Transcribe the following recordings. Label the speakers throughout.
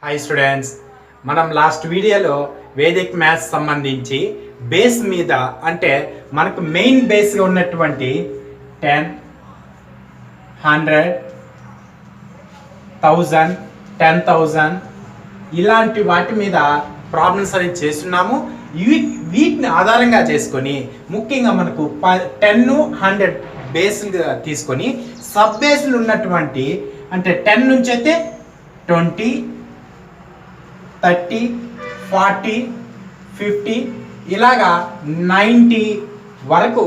Speaker 1: Hi students, మనం last వీడియోలో Vedic maths సంబంధించి బేస్ మీద అంటే మనకు మెయిన్ బేస్గా ఉన్నటువంటి 10, 100, 1000, 10,000 ఇలాంటి వాటి మీద ప్రాబ్లమ్స్ అనేది చేస్తున్నాము. వీటిని ఆధారంగా చేసుకొని ముఖ్యంగా మనకు 10, 100 బేస్లుగా తీసుకొని సబ్ బేస్లు ఉన్నటువంటి అంటే 10 నుంచి అయితే 20, 30, 40, 50 ఇలాగా 90 వరకు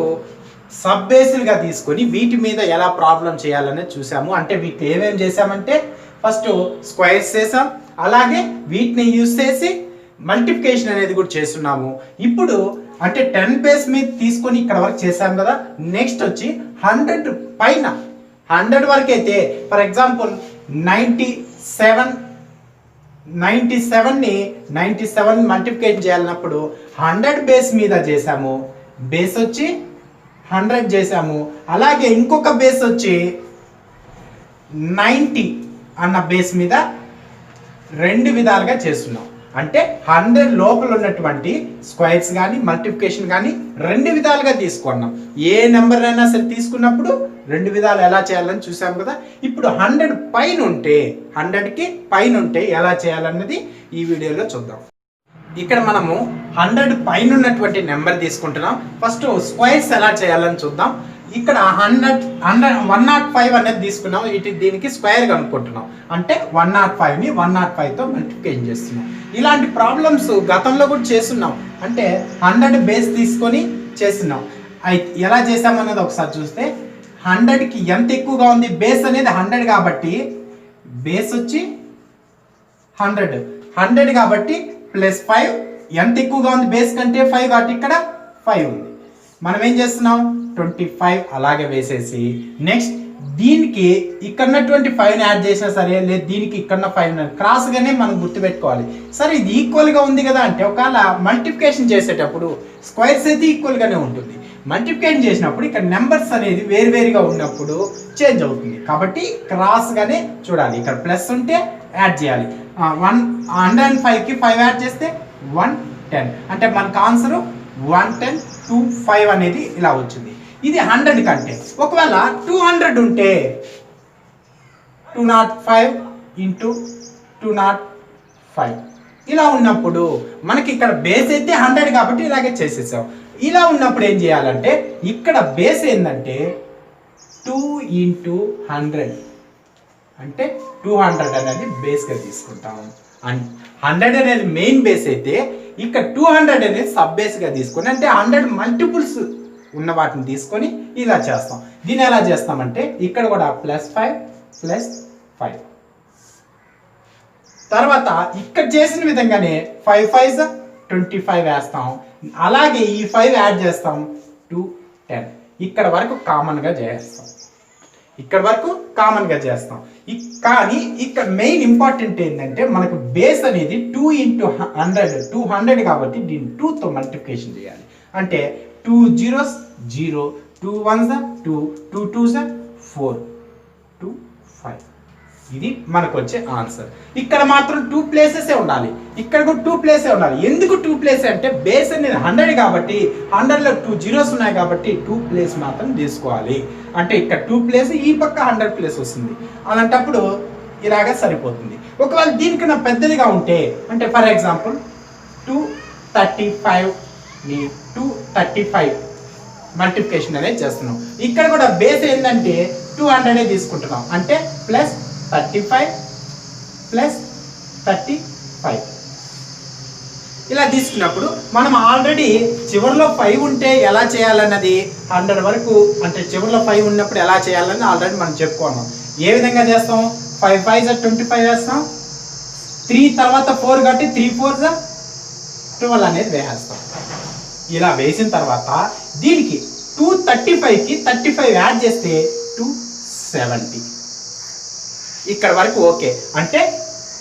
Speaker 1: సబ్ బేస్లుగా తీసుకొని వీటి మీద ఎలా ప్రాబ్లం చేయాలనేది చూసాము. అంటే వీటిని ఏమేమి చేసామంటే ఫస్ట్ స్క్వేర్స్ చేసాం, అలాగే వీటిని యూజ్ చేసి మల్టిప్లికేషన్ అనేది కూడా చేస్తున్నాము. ఇప్పుడు అంటే 10 బేస్ మీద తీసుకొని ఇక్కడ వరకు చేసాం కదా. నెక్స్ట్ వచ్చి 100 పైన 100 వరకు అయితే ఫర్ ఎగ్జాంపుల్ 97 మల్టిప్లికేషన్ చేయాలన్నప్పుడు 100 బేస్ మీద చేసాము, బేస్ వచ్చి 100 చేసాము. అలాగే ఇంకొక బేస్ వచ్చి 90 అన్న బేస్ మీద రెండు విధాలుగా చేస్తున్నాం. అంటే 100 లోపల ఉన్నటువంటి స్క్వేర్స్ కానీ మల్టిప్లికేషన్ కానీ రెండు విధాలుగా తీసుకున్నాం. ఏ నెంబర్ అయినా సరే తీసుకున్నప్పుడు రెండు విధాలు ఎలా చేయాలని చూసాం కదా. ఇప్పుడు 100 పైన ఉంటే 100కి పైన ఉంటే ఎలా చేయాలన్నది ఈ వీడియోలో చూద్దాం. ఇక్కడ మనము 100 పైన ఉన్నటువంటి నెంబర్ తీసుకుంటున్నాం. ఫస్ట్ స్క్వేర్స్ ఎలా చేయాలని చూద్దాం. ఇక్కడ 105 అనేది తీసుకున్నాం. దీనికి స్క్వేర్ కనుక్కుంటున్నాం. అంటే 105ని 105తో మల్టిప్లికేషన్ చేస్తున్నాం. ఇలాంటి ప్రాబ్లమ్స్ గతంలో కూడా చేస్తున్నాం. అంటే 100 బేస్ తీసుకొని చేస్తున్నాం. ఎలా చేసామన్నది ఒకసారి చూస్తే 100కి ఎంత ఎక్కువగా ఉంది, బేస్ అనేది 100 కాబట్టి బేస్ వచ్చి 100 కాబట్టి +5 ఎంత ఎక్కువగా ఉంది బేస్ కంటే 5 కాబట్టి ఇక్కడ 5 ఉంది. మనం ఏం చేస్తున్నాం 25 అలాగే వేసేసి నెక్స్ట్ దీనికి ఇక్కడ 25ని యాడ్ చేసినా సరే, లేదు దీనికి ఇక్కడ 5 క్రాస్గానే మనం గుర్తుపెట్టుకోవాలి. సరే ఇది ఈక్వల్గా ఉంది కదా అంటే ఒకవేళ మల్టిప్లికేషన్ చేసేటప్పుడు స్క్వేర్స్ అయితే ఈక్వల్గానే ఉంటుంది. మల్టిప్లికేషన్ చేసినప్పుడు ఇక్కడ నెంబర్స్ అనేది వేరువేరుగా ఉన్నప్పుడు చేంజ్ అవుతుంది. కాబట్టి క్రాస్గానే చూడాలి. ఇక్కడ ప్లస్ ఉంటే యాడ్ చేయాలి. 105కి 5 యాడ్ చేస్తే 110 అంటే మనకు ఆన్సర్ 110, 25 అనేది ఇలా వచ్చింది. ఇది 100 కంటే ఒకవేళ 200 ఉంటే 205 × 205 ఇలా ఉన్నప్పుడు మనకి ఇక్కడ బేస్ అయితే 100 కాబట్టి ఇలాగే చేసేసాం. ఇలా ఉన్నప్పుడు ఏం చేయాలంటే ఇక్కడ బేస్ ఏంటంటే 2 × 100 అంటే 200 అనేది బేస్గా తీసుకుంటాం. 100 అనేది మెయిన్ బేస్ అయితే ఇక్కడ 200 అనేది సబ్ బేస్గా తీసుకొని అంటే 100 మల్టిపుల్స్ ఉన్న వాటిని తీసుకొని ఇలా చేస్తాం. దీన్ని ఎలా చేస్తామంటే ఇక్కడ కూడా +5 +5 తర్వాత ఇక్కడ చేసిన విధంగానే 5 5s 25 వేస్తాం. అలాగే ఈ 5 యాడ్ చేస్తాం 210 ఇక్కడ వరకు కామన్గా చేస్తాం. కానీ ఇక్కడ మెయిన్ ఇంపార్టెంట్ ఏంటంటే మనకు బేస్ అనేది 2 × 100 200 కాబట్టి దీన్ని 2తో మల్టిప్లికేషన్ చేయాలి. అంటే 2 zeros 0, 2 1s 2, 2 2s 4, 2 5 ఇది మనకు వచ్చే ఆన్సర్. ఇక్కడ మాత్రం 2 ప్లేసెస్ ఉండాలి. ఇక్కడ కూడా 2 ప్లేసే ఉండాలి. ఎందుకు 2 ప్లేస్ అంటే బేస్ అనేది 100 కాబట్టి 100లో 2 zeros ఉన్నాయి కాబట్టి 2 ప్లేస్ మాత్రం తీసుకోవాలి. అంటే ఇక్కడ 2 ప్లేస్ ఈ పక్క 100 ప్లేస్ వస్తుంది. అలాంటప్పుడు ఇలాగా సరిపోతుంది. ఒకవేళ దీనికన్నా పెద్దదిగా ఉంటే అంటే ఫర్ ఎగ్జాంపుల్ 235ని 235 మల్టిప్లికేషన్ అనేది చేస్తున్నాం. ఇక్కడ కూడా బేస్ ఏంటంటే 200 తీసుకుంటున్నాం. అంటే +35 +35 ఇలా తీసుకున్నప్పుడు మనం ఆల్రెడీ చివరిలో 5 ఉంటే ఎలా చేయాలన్నది 100 వరకు అంటే చివరిలో 5 ఉన్నప్పుడు ఎలా చేయాలని ఆల్రెడీ మనం చెప్పుకున్నాం. ఏ విధంగా చేస్తాం 5 5s 25 వేస్తాం. 3 తర్వాత 4 కాబట్టి 3 4s 12 అనేది వేసేస్తాం. ఇలా వేసిన తర్వాత దీనికి 235కి 35 యాడ్ చేస్తే 270 ఇక్కడ వరకు ఓకే. అంటే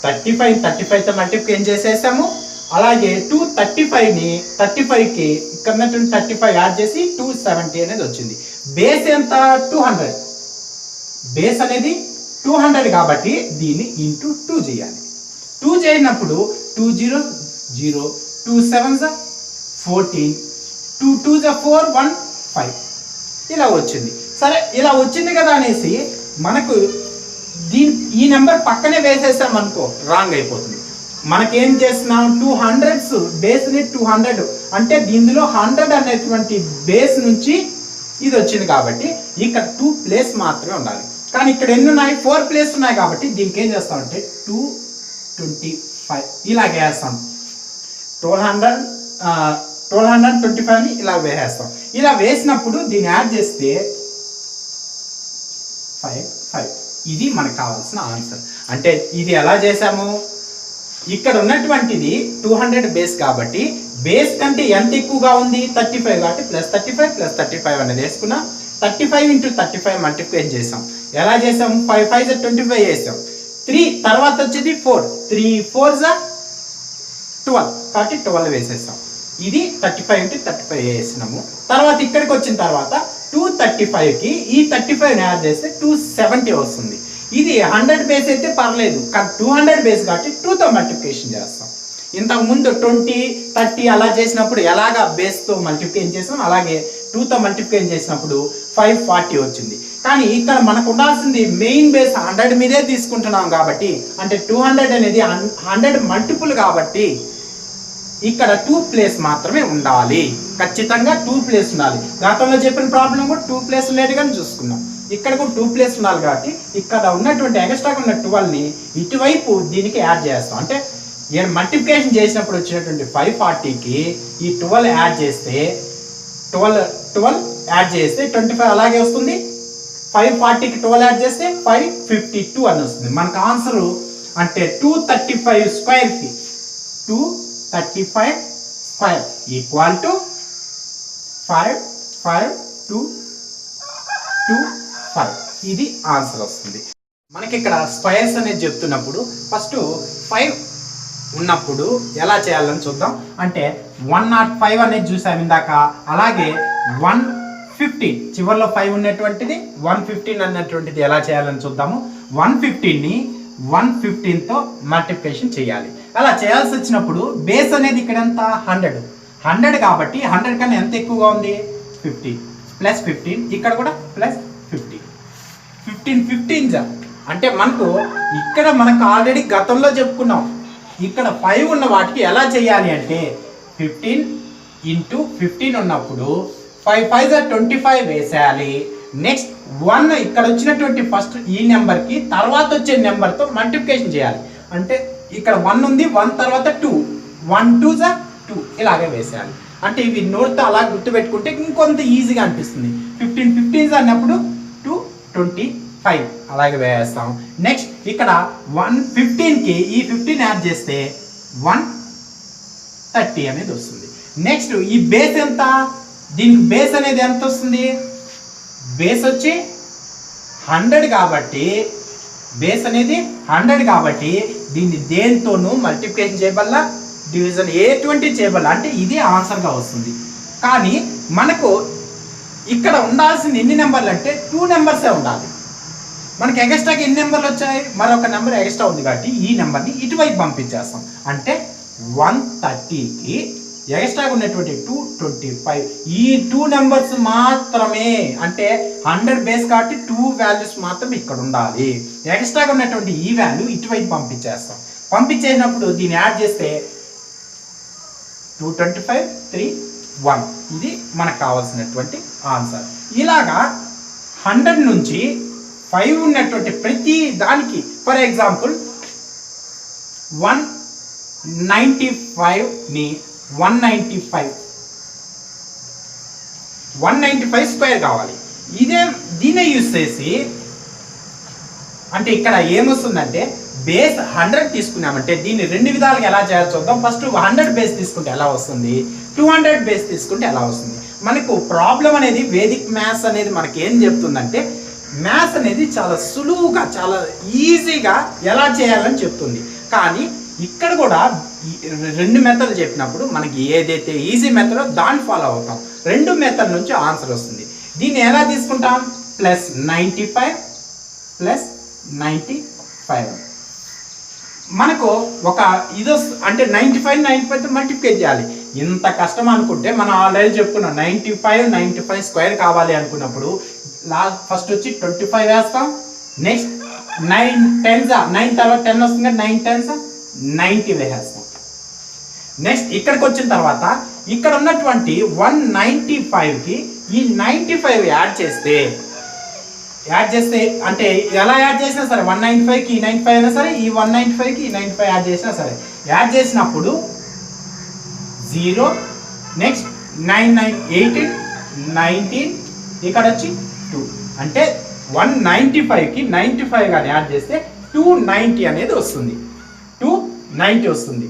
Speaker 1: 35తో మల్టిప్లికేషన్ చేసేసాము. అలాగే 235ని 35కి ఇక్కడ 35 యాడ్ చేసి 270 అనేది వచ్చింది. బేస్ ఎంత 200 బేస్ అనేది 200 కాబట్టి దీన్ని × 2 చేయాలి. 2 చేసినప్పుడు 2 0 0, 2 7 14, 2 2 4 1 5 ఇలా వచ్చింది. సరే ఇలా వచ్చింది కదా అనేసి మనకు ఈ నెంబర్ పక్కనే వేసేసాం అనుకో రాంగ్ అయిపోతుంది. మనకేం చేస్తున్నాం 200s బేస్ని 200 అంటే దీనిలో 100 అనేటువంటి బేస్ నుంచి ఇది వచ్చింది కాబట్టి ఇక్కడ 2 ప్లేస్ మాత్రమే ఉండాలి. కానీ ఇక్కడ ఎన్ని ఉన్నాయి 4 ప్లేస్ ఉన్నాయి కాబట్టి దీనికి ఏం చేస్తామంటే 225 ఇలాగే వేస్తాం. 1225ని ఇలా వేసేస్తాం. ఇలా వేసినప్పుడు దీన్ని యాడ్ చేస్తే 5 ఇది మనకు కావాల్సిన ఆన్సర్. అంటే ఇది ఎలా చేసాము, ఇక్కడ ఉన్నటువంటిది 200 బేస్ కాబట్టి బేస్ కంటే ఎంత ఎక్కువగా ఉంది 35 కాబట్టి +35 అనేది వేసుకున్నా. 35 × 35 మల్టిప్లై చేసాం. ఎలా చేసాం 5 5 25 వేసాం. 3 తర్వాత వచ్చేది 4, 3 4 12 కాబట్టి 12 వేసేసాం. ఇది 35 × 35 వేసినాము. తర్వాత ఇక్కడికి వచ్చిన తర్వాత 235కి ఈ 35 యాడ్ చేస్తే 270 వస్తుంది. ఇది 100 బేస్ అయితే పర్లేదు, కానీ 200 బేస్ కాబట్టి 2తో మల్టిప్లికేషన్ చేస్తాం. ఇంతకు ముందు 20 30 అలా చేసినప్పుడు ఎలాగా బేస్తో మల్టిప్లికేషన్ చేసాం అలాగే 2తో మల్టిప్లికేషన్ చేసినప్పుడు 540 వచ్చింది. కానీ ఇక్కడ మనకు ఉండాల్సింది మెయిన్ బేస్ 100 మీదే తీసుకుంటున్నాం కాబట్టి, అంటే 200 అనేది 100 మల్టిపుల్ కాబట్టి ఇక్కడ 2 ప్లేస్ మాత్రమే ఉండాలి. ఖచ్చితంగా 2 ప్లేస్ ఉండాలి. గతంలో చెప్పిన ప్రాబ్లం కూడా 2 ప్లేస్ ఉండేది కానీ చూసుకున్నాం. ఇక్కడ కూడా 2 ప్లేస్ ఉండాలి కాబట్టి ఇక్కడ ఉన్నటువంటి ఎక్స్ట్రాగా ఉన్న 12ని ఇటువైపు దీనికి యాడ్ చేస్తాం. అంటే మల్టిప్లికేషన్ చేసినప్పుడు వచ్చినటువంటి 540కి ఈ 12 యాడ్ చేస్తే 12 యాడ్ చేస్తే 25 అలాగే వస్తుంది. 540కి 12 యాడ్ చేస్తే 552 అని వస్తుంది. మనకు ఆన్సరు అంటే 235 స్క్వేర్కి 235 స్క్వేర్ ఈక్వల్ టు 55225. ఇది ఆన్సర్ వస్తుంది. మనకి ఇక్కడ స్క్వేర్స్ అనేది చెప్తున్నప్పుడు ఫస్ట్ 5 ఉన్నప్పుడు ఎలా చేయాలని చూద్దాం. అంటే 105 అనేది చూసాం ఇందాక. అలాగే 115 చివరిలో 5 ఉన్నటువంటిది 115 అన్నటువంటిది ఎలా చేయాలని చూద్దాము. 115ని 115తో మల్టిప్లికేషన్ చేయాలి. అలా చేయాల్సి వచ్చినప్పుడు బేస్ అనేది ఇక్కడ ఎంత 100 కాబట్టి 100 కన్నా ఎంత ఎక్కువగా ఉంది 15 +15 ఇక్కడ కూడా +15 15 అంటే మనకు ఇక్కడ ఆల్రెడీ గతంలో చెప్పుకున్నాం. ఇక్కడ 5 ఉన్న వాటికి ఎలా చేయాలి అంటే 15 × 15 ఉన్నప్పుడు 5 5 25 వేసేయాలి. నెక్స్ట్ 1 ఇక్కడ వచ్చినటువంటి ఫస్ట్ ఈ నెంబర్కి తర్వాత వచ్చే నెంబర్తో మల్టిప్లికేషన్ చేయాలి. అంటే ఇక్కడ 1 ఉంది, 1 తర్వాత 2, 1 2 2 ఇలాగే వేసేయాలి. అంటే ఇవి నోట్తో అలా గుర్తుపెట్టుకుంటే ఇంకొంత ఈజీగా అనిపిస్తుంది. 15 15 అన్నప్పుడు 225 అలాగే వేస్తాం. నెక్స్ట్ ఇక్కడ 115కి ఈ 15 యాడ్ చేస్తే 130 అనేది వస్తుంది. నెక్స్ట్ ఈ బేస్ ఎంత, దీనికి బేస్ అనేది ఎంత వస్తుంది, బేస్ వచ్చి 100 కాబట్టి బేస్ అనేది 100 కాబట్టి దీన్ని దేనితోనూ మల్టిప్లికేషన్ చేయబల్ల, డివిజన్ ఎటువంటి చేయబల్ల, అంటే ఇది ఆన్సర్గా వస్తుంది. కానీ మనకు ఇక్కడ ఉండాల్సిన ఎన్ని నెంబర్లు అంటే 2 నెంబర్సే ఉండాలి. మనకి ఎక్స్ట్రాకి ఎన్ని నెంబర్లు వచ్చాయి, మరొక నెంబర్ ఎక్స్ట్రా ఉంది కాబట్టి ఈ నెంబర్ని ఇటువైపు పంపించేస్తాం. అంటే 130కి ఎక్స్ట్రాగా ఉన్నటువంటి 225 ఈ 2 నెంబర్స్ మాత్రమే, అంటే 100 బేస్ కాబట్టి 2 వాల్యూస్ మాత్రమే ఇక్కడ ఉండాలి. ఎక్స్ట్రాగా ఉన్నటువంటి ఈ వాల్యూ ఇటువైపు పంపించేస్తాం. పంపించేసినప్పుడు దీన్ని యాడ్ చేస్తే 225 3 1 ఇది మనకు కావాల్సినటువంటి ఆన్సర్. ఇలాగా 100 నుంచి 5 ఉన్నటువంటి ప్రతి దానికి, ఫర్ ఎగ్జాంపుల్ 195ని 195 స్క్వేర్ కావాలి. దీనే యూజ్ చేసి అంటే ఇక్కడ ఏమొస్తుందంటే బేస్ 100 తీసుకున్నామంటే దీన్ని 2 విధాలుగా ఎలా చేయాలో చూద్దాం. ఫస్ట్ 100 బేస్ తీసుకుంటే ఎలా వస్తుంది, 200 బేస్ తీసుకుంటే ఎలా వస్తుంది. మనకు ప్రాబ్లం అనేది వేదిక్ మ్యాథ్స్ అనేది మనకి ఏం చెప్తుందంటే మ్యాథ్స్ అనేది చాలా సులువుగా చాలా ఈజీగా ఎలా చేయాలని చెప్తుంది. కానీ ఇక్కడ కూడా 2 మెథడ్లు చెప్పినప్పుడు మనకి ఏదైతే ఈజీ మెథడో దాన్ని ఫాలో అవుతాం. 2 మెథడ్ నుంచి ఆన్సర్ వస్తుంది. దీన్ని ఎలా తీసుకుంటాం, +95 +95 మనకు ఒక ఇది అంటే 95 మల్టిప్లై చేయాలి. ఇంత కష్టం అనుకుంటే మనం ఆల్రెడీ చెప్పుకున్నాం 95 స్క్వేర్ కావాలి అనుకున్నప్పుడు ఫస్ట్ వచ్చి 25 వేస్తాం. నెక్స్ట్ 9 10s 9 తర్వాత 10 వస్తుంది, 9 10s 90 వేసేస్తాం. నెక్స్ట్ ఇక్కడికి వచ్చిన తర్వాత ఇక్కడ ఉన్నటువంటి 195కి ఈ 95 యాడ్ చేస్తే అంటే ఎలా యాడ్ చేసినా సరే 195కి ఈ 95 అయినా సరే, ఈ 195కి ఈ 95 యాడ్ చేసినా సరే, యాడ్ చేసినప్పుడు 0, నెక్స్ట్ 9 9 18 19 ఇక్కడ వచ్చి 2 అంటే 195కి 95 కానీ యాడ్ చేస్తే 290 అనేది వస్తుంది. 290 వస్తుంది.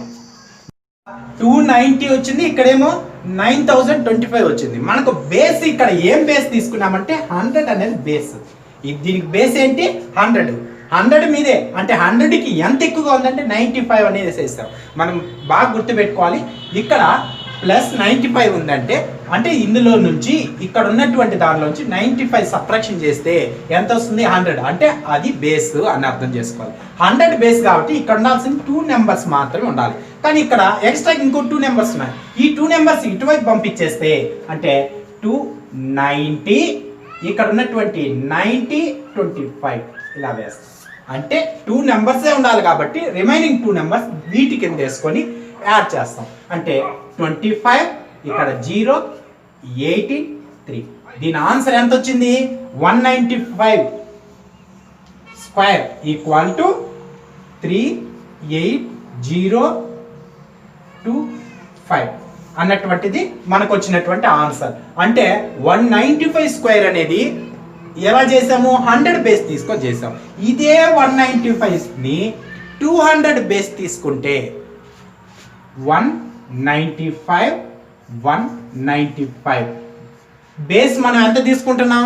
Speaker 1: 290 వచ్చింది. ఇక్కడేమో 9025 వచ్చింది. మనకు బేస్ ఇక్కడ ఏం బేస్ తీసుకున్నామంటే 100 అనేది బేస్. దీనికి బేస్ ఏంటి 100 మీదే. అంటే 100కి ఎంత ఎక్కువగా ఉందంటే 95 అనేది వేసేస్తాం. మనం బాగా గుర్తుపెట్టుకోవాలి. ఇక్కడ ప్లస్ 95 ఉందంటే అంటే ఇందులో నుంచి ఇక్కడ ఉన్నటువంటి దానిలోంచి 95 సబ్ట్రాక్షన్ చేస్తే ఎంత వస్తుంది 100 అంటే అది బేస్ అని అర్థం చేసుకోవాలి. 100 బేస్ కాబట్టి ఇక్కడ ఉండాల్సిన 2 నెంబర్స్ మాత్రమే ఉండాలి. కానీ ఇక్కడ ఎక్స్ట్రా ఇంకో 2 నెంబర్స్ ఉన్నాయి. ఈ 2 నెంబర్స్ ఇటువైపు పంపించేస్తే అంటే 290 ఇక్కడ ఉన్నటువంటి 90 25 ఇలా వేస్తాం. అంటే 2 నెంబర్సే ఉండాలి కాబట్టి రిమైనింగ్ 2 నెంబర్స్ వీటి కింద వేసుకొని యాడ్ చేస్తాం. అంటే 25 ఇక్కడ 0 18 3. దీని ఆన్సర్ ఎంత వచ్చింది 195 స్క్వేర్ ఈక్వల్ టు 3805 అన్నటువంటిది మనకు వచ్చినటువంటి ఆన్సర్. అంటే 195 స్క్వేర్ అనేది ఎలా చేసాము 100 బేస్ తీసుకొని చేసాం. ఇదే 195ని 200 బేస్ తీసుకుంటే 195 బేస్ మనం ఎంత తీసుకుంటున్నాం.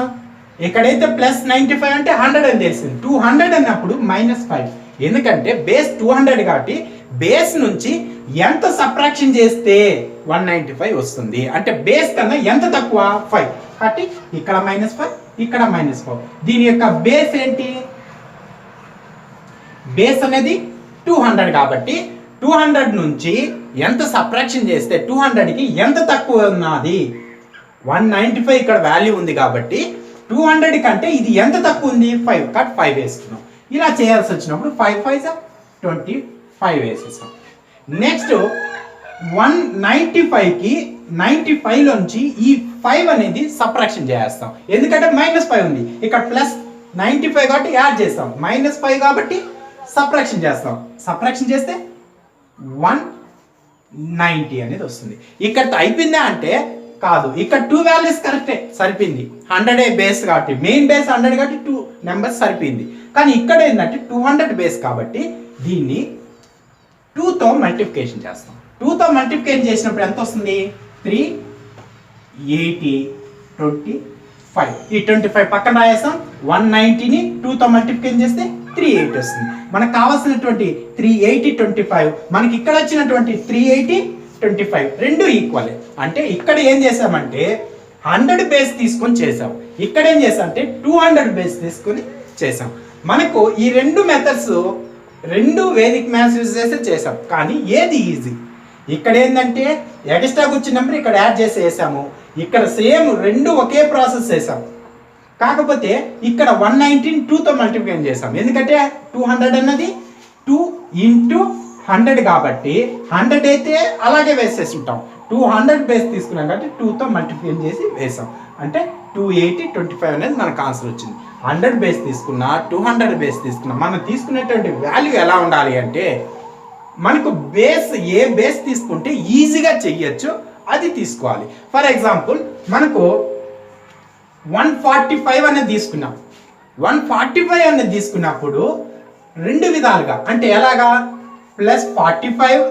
Speaker 1: ఇక్కడైతే ప్లస్ 95 అంటే 100 అని తెలిసింది. 200 అన్నప్పుడు -5 ఎందుకంటే బేస్ 200 కాబట్టి బేస్ నుంచి ఎంత సబ్ట్రాక్షన్ చేస్తే 195 వస్తుంది. అంటే బేస్ కన్నా ఎంత తక్కువ 5 కాబట్టి ఇక్కడ -5 ఇక్కడ -4. దీని యొక్క బేస్ ఏంటి బేస్ అనేది 200 కాబట్టి 200 నుంచి ఎంత సబ్ట్రాక్షన్ చేస్తే 200కి ఎంత తక్కువ ఉన్నది 195 ఇక్కడ వాల్యూ ఉంది కాబట్టి 200 కంటే ఇది ఎంత తక్కువ ఉంది 5 కాబట్టి 5 వేస్తున్నాం. ఇలా చేయాల్సి వచ్చినప్పుడు 5 5 25 వేసేస్తాం. నెక్స్ట్ 195కి 95 లోంచి ఈ 5 అనేది సబ్ట్రాక్షన్ చేస్తాం. ఎందుకంటే -5 ఉంది ఇక్కడ ప్లస్ 95 కాబట్టి యాడ్ చేస్తాం. -5 కాబట్టి సబ్ట్రాక్షన్ చేస్తాం. సబ్ట్రాక్షన్ చేస్తే 190 అనేది వస్తుంది. ఇక్కడ అయిపోయిందా అంటే కాదు. ఇక్కడ 2 వాల్యూస్ కరెక్టే సరిపోయింది. 100 బేస్ కాబట్టి మెయిన్ బేస్ 100 కాబట్టి 2 నెంబర్స్ సరిపోయింది. కానీ ఇక్కడ ఏంటంటే 200 బేస్ కాబట్టి దీన్ని 2తో మల్టిప్లికేషన్ చేస్తాం. 2తో మల్టిప్లికేషన్ చేసినప్పుడు ఎంత వస్తుంది 380 25. ఈ 25 పక్కన రాయేస్తాం. 190ని 2తో మల్టిప్లికేషన్ చేస్తే 380 వస్తుంది. మనకు కావాల్సినటువంటి 380 25 మనకి ఇక్కడ వచ్చినటువంటి 380 25 రెండు ఈక్వల్. అంటే ఇక్కడ ఏం చేసామంటే 100 బేస్ తీసుకొని చేసాం. ఇక్కడ ఏం చేసామంటే 200 బేస్ తీసుకొని చేసాం. మనకు ఈ రెండు మెథడ్స్ రెండు వేదిక్ మ్యాథ్స్ యూజ్ చేస్తే చేసాం. కానీ ఏది ఈజీ ఇక్కడ ఏంటంటే ఎక్స్ట్రాకి వచ్చిన నెంబర్ ఇక్కడ యాడ్ చేసి వేసాము. ఇక్కడ సేమ్ రెండు ఒకే ప్రాసెస్ చేసాం. కాకపోతే ఇక్కడ 190 2తో మల్టిప్లికేషన్ చేసాం. ఎందుకంటే 200 అన్నది 2 × 100 కాబట్టి 100 అయితే అలాగే వేసేసి ఉంటాం. 200 బేస్ తీసుకున్నాం కాబట్టి 2తో మల్టిప్లికేషన్ చేసి వేసాం. అంటే 280 25 అనేది మనకు ఆన్సర్ వచ్చింది. 100 బేస్ తీసుకున్నా 200 బేస్ తీసుకున్నా మనం తీసుకునేటువంటి వాల్యూ ఎలా ఉండాలి అంటే మనకు బేస్ ఏ బేస్ తీసుకుంటే ఈజీగా చెయ్యొచ్చు అది తీసుకోవాలి. ఫర్ ఎగ్జాంపుల్ మనకు 145 అనేది తీసుకున్నాం. 145 అనేది తీసుకున్నప్పుడు రెండు విధాలుగా అంటే ఎలాగా +45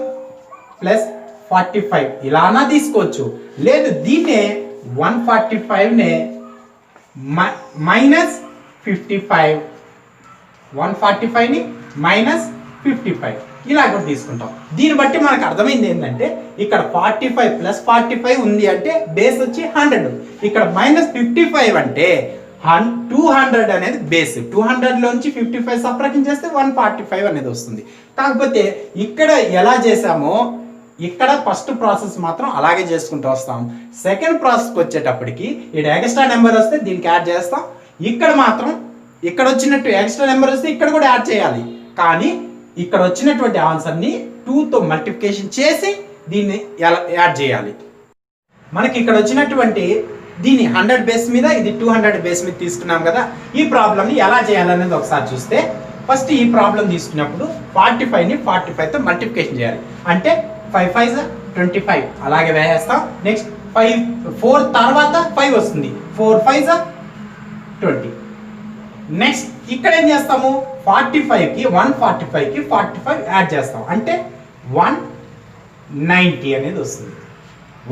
Speaker 1: +45 ఇలానా తీసుకోవచ్చు. లేదు దీన్నే 145నే -55 145ని -55 ఇలా కూడా తీసుకుంటాం. దీన్ని బట్టి మనకు అర్థమైంది ఏంటంటే ఇక్కడ 45 + 45 ఉంది అంటే బేస్ వచ్చి 100. ఇక్కడ -55 అంటే 200 అనేది బేస్, 200లోంచి 55 సబ్ట్రాక్షన్ చేస్తే 145 అనేది వస్తుంది. కాకపోతే ఇక్కడ ఎలా చేసామో ఇక్కడ ఫస్ట్ ప్రాసెస్ మాత్రం అలాగే చేసుకుంటూ వస్తాం. సెకండ్ ప్రాసెస్కి వచ్చేటప్పటికి ఇక్కడ ఎక్స్ట్రా నెంబర్ వస్తే దీనికి యాడ్ చేస్తాం. ఇక్కడ మాత్రం ఇక్కడ వచ్చినట్టు ఎక్స్ట్రా నెంబర్ వస్తే ఇక్కడ కూడా యాడ్ చేయాలి. కానీ ఇక్కడ వచ్చినటువంటి ఆన్సర్ని 2తో మల్టిప్లికేషన్ చేసి దీన్ని యాడ్ చేయాలి. మనకి ఇక్కడ వచ్చినటువంటి దీన్ని 100 బేస్ మీద, ఇది 200 బేస్ మీద తీసుకున్నాం కదా. ఈ ప్రాబ్లమ్ని ఎలా చేయాలనేది ఒకసారి చూస్తే, ఫస్ట్ ఈ ప్రాబ్లం తీసుకున్నప్పుడు 45ని 45తో మల్టిప్లికేషన్ చేయాలి. అంటే 5 5 25 అలాగే వేసేస్తాం. నెక్స్ట్ 4 తర్వాత 5 వస్తుంది, 4 5 20. నెక్స్ట్ ఇక్కడ ఏం చేస్తాము, 45కి 145కి 45 యాడ్ చేస్తాం. అంటే 190 అనేది వస్తుంది,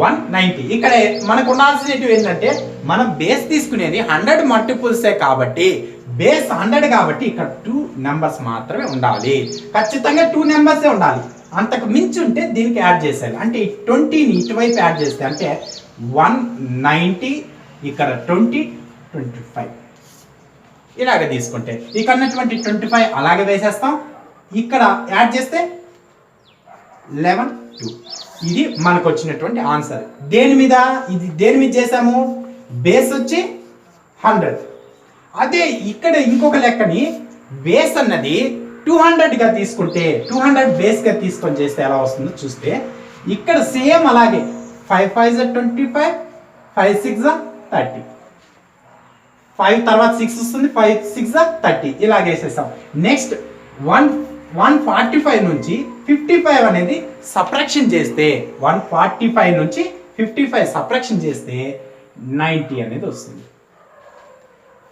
Speaker 1: 190. ఇక్కడ మనకు ఉండాల్సినవి ఏంటంటే మనం బేస్ తీసుకునేది 100 మల్టిపుల్సే కాబట్టి, బేస్ 100 కాబట్టి ఇక్కడ 2 నెంబర్స్ మాత్రమే ఉండాలి. ఖచ్చితంగా 2 నెంబర్సే ఉండాలి. అంతకు మించి ఉంటే దీనికి యాడ్ చేసేయాలి. అంటే 20ని ఇటువైపు యాడ్ చేస్తే అంటే 190, ఇక్కడ 20 25 ఇలాగ తీసుకుంటే ఇక్కడ ఉన్నటువంటి 25 అలాగే వేసేస్తాం. ఇక్కడ యాడ్ చేస్తే 11 2. ఇది మనకు వచ్చినటువంటి ఆన్సర్. దేని మీద, ఇది దేని మీద చేసాము, బేస్ వచ్చి 100. అదే ఇక్కడ ఇంకొక లెక్కని బేస్ అన్నది 200గా తీసుకుంటే 200 బేస్గా తీసుకొని చేస్తే ఎలా వస్తుందో చూస్తే, ఇక్కడ సేమ్ అలాగే 5 5 25, 5 6 30, 5 తర్వాత 6 వస్తుంది, 5 6 30 ఇలాగ వేసేసాం. నెక్స్ట్ 145 నుంచి 55 అనేది సబ్ట్రాక్షన్ చేస్తే, 145 నుంచి 55 సబ్ట్రాక్షన్ చేస్తే 90 అనేది వస్తుంది.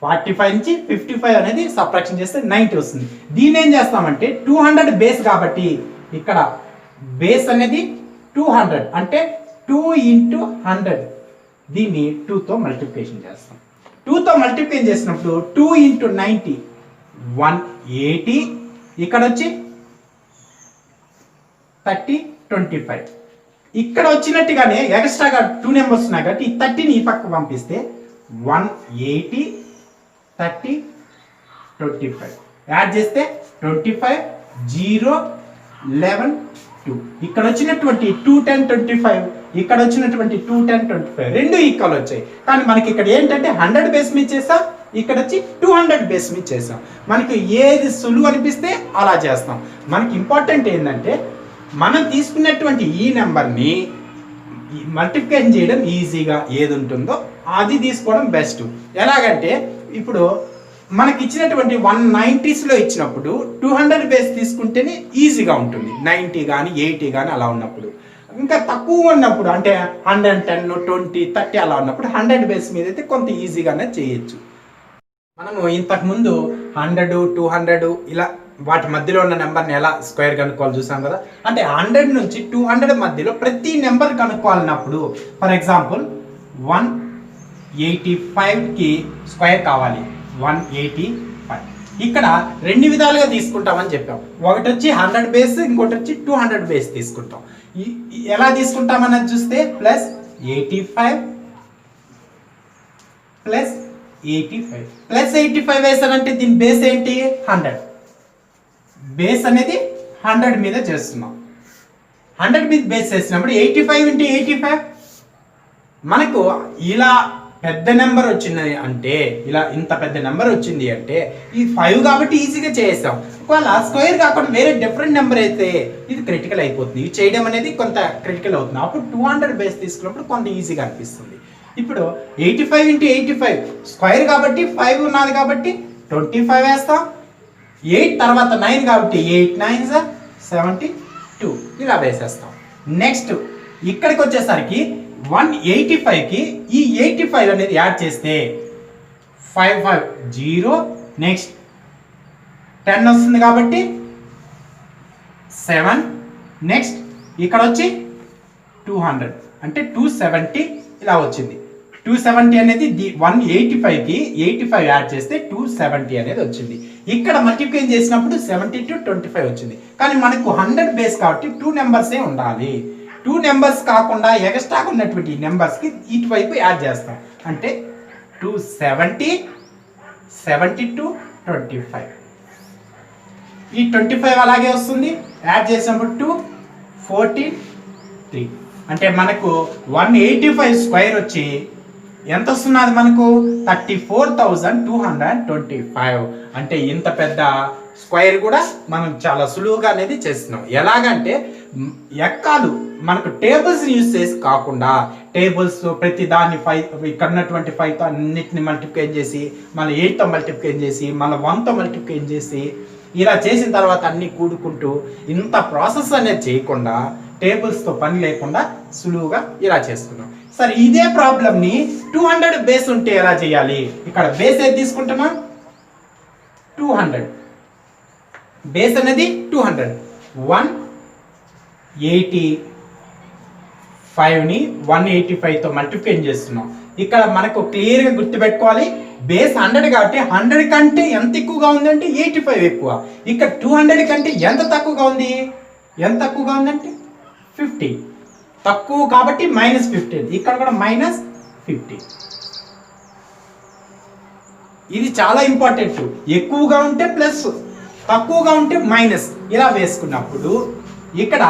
Speaker 1: 45 నుంచి 55 అనేది సబ్ట్రాక్షన్ చేస్తే 90 వస్తుంది. దీన్ని ఏం చేస్తామంటే 200 బేస్ కాబట్టి ఇక్కడ బేస్ అనేది 200 అంటే 2 × 100, దీన్ని 2తో మల్టిప్లికేషన్ చేస్తాం. 2తో మల్టిప్లికేషన్ చేసినప్పుడు 2 × 90 180, ఇక్కడ వచ్చి 30 25. ఇక్కడ వచ్చినట్టుగానే ఎక్స్ట్రాగా 2 నెంబర్స్ ఉన్నాయి కాబట్టి ఈ 30ని ఈ పక్క పంపిస్తే 180 30 25 యాడ్ చేస్తే 25 0 11 2. ఇక్కడ వచ్చినటువంటి 2 10 25, ఇక్కడ వచ్చినటువంటి 2 10 25 రెండు ఈక్వల్ వచ్చాయి. కానీ మనకి ఇక్కడ ఏంటంటే 100 బేస్ మీద చేస్తాం, ఇక్కడ వచ్చి 200 బేస్ మీద చేస్తాం. మనకి ఏది సులువు అనిపిస్తే అలా చేస్తాం. మనకి ఇంపార్టెంట్ ఏంటంటే మనం తీసుకున్నటువంటి ఈ నెంబర్ని మల్టిప్లికేషన్ చేయడం ఈజీగా ఏది ఉంటుందో అది తీసుకోవడం బెస్ట్. ఎలాగంటే ఇప్పుడు మనకి ఇచ్చినటువంటి 190స్లో ఇచ్చినప్పుడు 200 బేస్ తీసుకుంటేనే ఈజీగా ఉంటుంది. 90 కానీ 80 కానీ అలా ఉన్నప్పుడు, ఇంకా తక్కువ ఉన్నప్పుడు అంటే 110 20 30 అలా ఉన్నప్పుడు 100 బేస్ మీద అయితే కొంత ఈజీగానే చేయొచ్చు. మనము ఇంతకుముందు 100 200 ఇలా వాటి మధ్యలో ఉన్న నెంబర్ని ఎలా స్క్వేర్ కనుక్కోవాలి చూసాం కదా. అంటే 100 నుంచి 200 మధ్యలో ప్రతి నెంబర్ కనుక్కోవాలన్నప్పుడు, ఫర్ ఎగ్జాంపుల్ 185కి స్క్వేర్ కావాలి, 185. ఇక్కడ రెండు విధాలుగా తీసుకుంటామని చెప్పాం. ఒకటి వచ్చి 100 బేస్, ఇంకోటి వచ్చి 200 బేస్ తీసుకుంటాం. ఎలా తీసుకుంటామన్నది చూస్తే +85 +85 వేసానంటే దీని బేస్ ఏంటి 100. బేస్ అనేది 100 మీద చేస్తున్నాం. 100 మీద బేస్ చేసినప్పుడు 85 × 85 మనకు ఇలా పెద్ద నెంబర్ వచ్చింది అంటే, ఇలా ఇంత పెద్ద నెంబర్ వచ్చింది అంటే ఈ 5 కాబట్టి ఈజీగా చేసాం. ఒకవేళ స్క్వేర్ కాకుండా వేరే డిఫరెంట్ నెంబర్ అయితే ఇది క్రిటికల్ అయిపోతుంది. ఇది చేయడం అనేది కొంత క్రిటికల్ అవుతుంది. అప్పుడు 200 బేస్ తీసుకున్నప్పుడు కొంత ఈజీగా అనిపిస్తుంది. ఇప్పుడు 85 × 85 స్క్వేర్ కాబట్టి 5 ఉన్నది కాబట్టి 25 వేస్తాం. 8 తర్వాత 9 కాబట్టి 8 9s 72 ఇలా వేసేస్తాం. నెక్స్ట్ ఇక్కడికి వచ్చేసరికి 185కి ఈ 85 అనేది యాడ్ చేస్తే 5 5 0, నెక్స్ట్ 10 వస్తుంది కాబట్టి 7, నెక్స్ట్ ఇక్కడ వచ్చి 200 అంటే 270 ఇలా వచ్చింది. 270 అనేది 185కి 85 యాడ్ చేస్తే 270 అనేది వచ్చింది. ఇక్కడ మల్టిప్లికేషన్ చేసినప్పుడు 72 25 వచ్చింది. కానీ మనకు 100 బేస్ కాబట్టి 2 నెంబర్సే ఉండాలి. 2 నెంబర్స్ కాకుండా ఎక్స్ట్రా ఉన్నటువంటి నెంబర్స్కి ఇటువైపు యాడ్ చేస్తాం. అంటే 270 72 25. ఈ 25 అలాగే వస్తుంది, యాడ్ చేసినప్పుడు 2 14 3 అంటే మనకు 185 స్క్వేర్ వచ్చి ఎంత వస్తున్నది మనకు 34,225. అంటే ఇంత పెద్ద స్క్వేర్ కూడా మనం చాలా సులువుగా అనేది చేస్తున్నాం. ఎలాగంటే ఎక్కాలు మనకు టేబుల్స్ యూజ్ చేసి కాకుండా టేబుల్స్ ప్రతి దాన్ని 5 ఇక్కడ ఉన్నటువంటి 5తో అన్నిటిని మల్టిప్లై చేసి మన 8తో మల్టిప్లై చేసి మన 1తో మల్టిప్లై చేసి ఇలా చేసిన తర్వాత అన్ని కూడుకుంటూ ఇంత ప్రాసెస్ అనేది చేయకుండా టేబుల్స్తో పని లేకుండా సులువుగా ఇలా చేసుకున్నాం. సరే ఇదే ప్రాబ్లమ్ని 200 బేస్ ఉంటే ఎలా చేయాలి? ఇక్కడ బేస్ ఏది తీసుకుంటున్నాం 200, బేస్ అనేది 200. 185ని 185తో మల్టిప్లై చేస్తున్నాం. ఇక్కడ మనకు క్లియర్గా గుర్తుపెట్టుకోవాలి, బేస్ 100 కాబట్టి 100 కంటే ఎంత ఎక్కువగా ఉందంటే 85 ఎక్కువ. ఇక్కడ 200 కంటే ఎంత తక్కువగా ఉంది? ఎంత తక్కువగా ఉందంటే 50 తక్కువ కాబట్టి -15. ఇక్కడ కూడా -50. ఇది చాలా ఇంపార్టెంట్. ఎక్కువగా ఉంటే ప్లస్, తక్కువగా ఉంటే మైనస్. ఇలా వేసుకున్నప్పుడు ఇక్కడ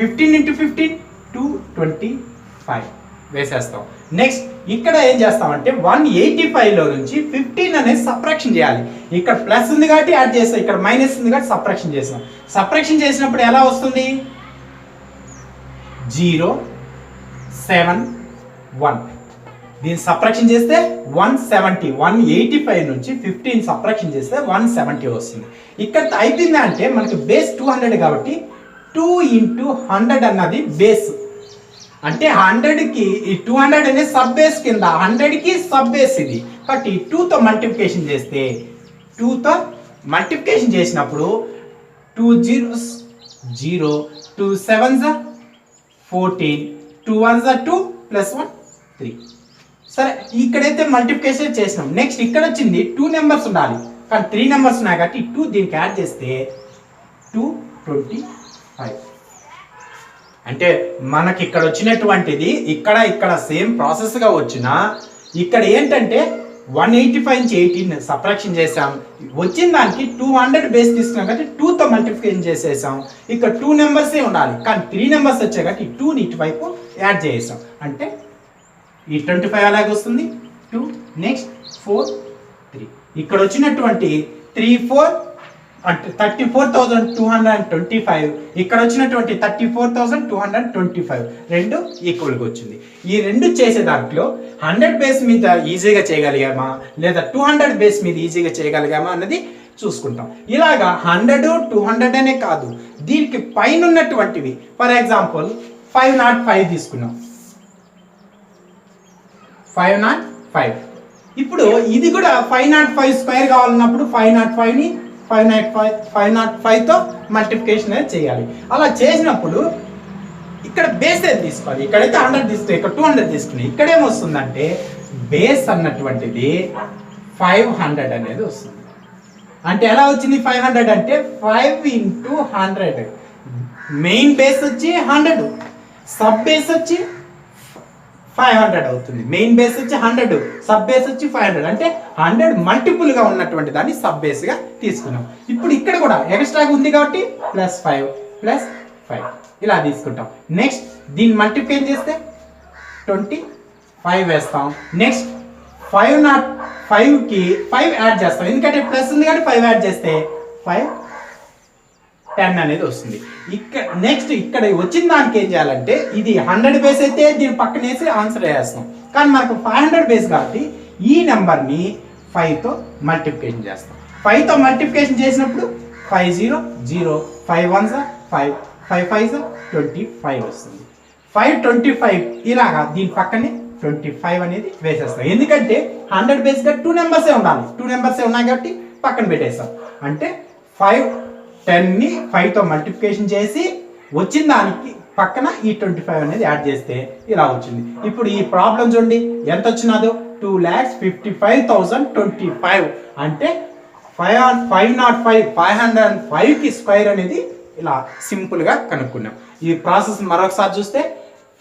Speaker 1: 15 × 15 225 వేసేస్తాం. నెక్స్ట్ ఇక్కడ ఏం చేస్తామంటే 185లో నుంచి 15 అనేది సబ్ట్రాక్షన్ చేయాలి. ఇక్కడ ప్లస్ ఉంది కాబట్టి యాడ్ చేస్తాం, ఇక్కడ మైనస్ ఉంది కాబట్టి సబ్ట్రాక్షన్ చేస్తాం. సబ్ట్రాక్షన్ చేసినప్పుడు ఎలా వస్తుంది? 0 7 1. దీన్ని సబ్ట్రాక్షన్ చేస్తే 170. 185 నుంచి 15 సబ్ట్రాక్షన్ చేస్తే 170 వస్తుంది. ఇక్కడ అయిపోయింది అంటే మనకి బేస్ 200 కాబట్టి 2 × 100 అన్నది బేస్. అంటే 100కి ఈ 200 అనేది సబ్ బేస్ కింద, 100కి సబ్ బేస్ ఇది. కాబట్టి 2తో మల్టిప్లికేషన్ చేస్తే 2తో మల్టిప్లికేషన్ చేసినప్పుడు 2 zeros 0, 2 sevens 14, 2 ones 2 + 1 3. సరే ఇక్కడైతే మల్టిప్లికేషన్ చేసినాం. నెక్స్ట్ ఇక్కడ వచ్చింది 2 నెంబర్స్ ఉండాలి, కానీ 3 నెంబర్స్ ఉన్నాయి కాబట్టి 2 దీనికి యాడ్ చేస్తే 225. అంటే మనకి ఇక్కడ వచ్చినటువంటిది ఇక్కడ సేమ్ ప్రాసెస్గా వచ్చిన ఇక్కడ ఏంటంటే 185 నుంచి 18 సబ్ట్రాక్షన్ చేసాం. వచ్చిన దానికి 200 బేస్ తీసుకున్నాం కాబట్టి 2తో మల్టిప్లికేషన్ చేసేసాం. ఇక్కడ 2 నెంబర్సే ఉండాలి, కానీ 3 నెంబర్స్ వచ్చాయి కాబట్టి 2ని ఇటువైపు యాడ్ చేసాం. అంటే ఈ 25 అలాగే వస్తుంది 2. నెక్స్ట్ 4 3. ఇక్కడ వచ్చినటువంటి 3 4 అంటే 34,225. ఇక్కడ వచ్చినటువంటి 34,225 రెండు ఈక్వల్గా వచ్చింది. ఈ రెండు చేసే దాంట్లో 100 బేస్ మీద ఈజీగా చేయగలిగామా లేదా 200 బేస్ మీద ఈజీగా చేయగలిగామా అన్నది చూసుకుంటాం. ఇలాగా 100 200 అనే కాదు, దీనికి పైన ఉన్నటువంటివి ఫర్ ఎగ్జాంపుల్ 505 తీసుకున్నాం. 505 ఇప్పుడు ఇది కూడా 505 స్క్వేర్ కావాలన్నప్పుడు 505ని 505తో మల్టిప్లికేషన్ అనేది చేయాలి. అలా చేసినప్పుడు ఇక్కడ బేస్ ఏది తీసుకోవాలి? ఇక్కడైతే 100 తీసుకుని ఇక్కడ 200 తీసుకుని ఇక్కడ ఏమొస్తుందంటే బేస్ అన్నటువంటిది 500 అనేది వస్తుంది. అంటే ఎలా వచ్చింది 500 అంటే 5 × 100. మెయిన్ బేస్ వచ్చి 100, సబ్ బేస్ వచ్చి 500 అవుతుంది. మెయిన్ బేస్ వచ్చి 100, సబ్ బేస్ వచ్చి 500. అంటే 100 మల్టిపుల్ గా ఉన్నటువంటి దాన్ని సబ్ బేస్ గా తీసుకున్నాం. ఇప్పుడు ఇక్కడ కూడా ఎక్స్ట్రాగా ఉంది కాబట్టి +5 +5 ఇలా తీసుకుంటాం. నెక్స్ట్ దీన్ని మల్టిప్లై చేస్తే 25 వేస్తాం. నెక్స్ట్ 505కి 5 యాడ్ చేస్తాం, ఎందుకంటే ప్లస్ ఉంది కాబట్టి 5 యాడ్ చేస్తే 5 10 అనేది వస్తుంది. ఇక్కడ నెక్స్ట్ ఇక్కడ వచ్చిన దానికి ఏం చేయాలంటే ఇది 100 బేస్ అయితే దీని పక్కన వేసి ఆన్సర్ వేస్తాం, కానీ మనకు 500 బేస్ కాబట్టి ఈ నెంబర్ని 5తో మల్టిప్లికేషన్ చేస్తాం. 5తో మల్టిప్లికేషన్ చేసినప్పుడు 5 0 0, 5 1 5, 5 5 25 వస్తుంది. 525 ఇలాగా దీని పక్కనే 25 అనేది వేసేస్తాం, ఎందుకంటే 100 బేస్గా 2 నెంబర్సే ఉండాలి. 2 నెంబర్సే ఉన్నాయి కాబట్టి పక్కన పెట్టేస్తాం. అంటే 510ని 5తో మల్టిప్లికేషన్ చేసి వచ్చిన దానికి పక్కన ఈ 25 అనేది యాడ్ చేస్తే ఇలా వచ్చింది. ఇప్పుడు ఈ ప్రాబ్లం చూడండి ఎంత వచ్చినదో 2,55,025. అంటే 505కి స్క్వేర్ అనేది ఇలా సింపుల్గా కనుక్కున్నాం. ఈ ప్రాసెస్ మరొకసారి చూస్తే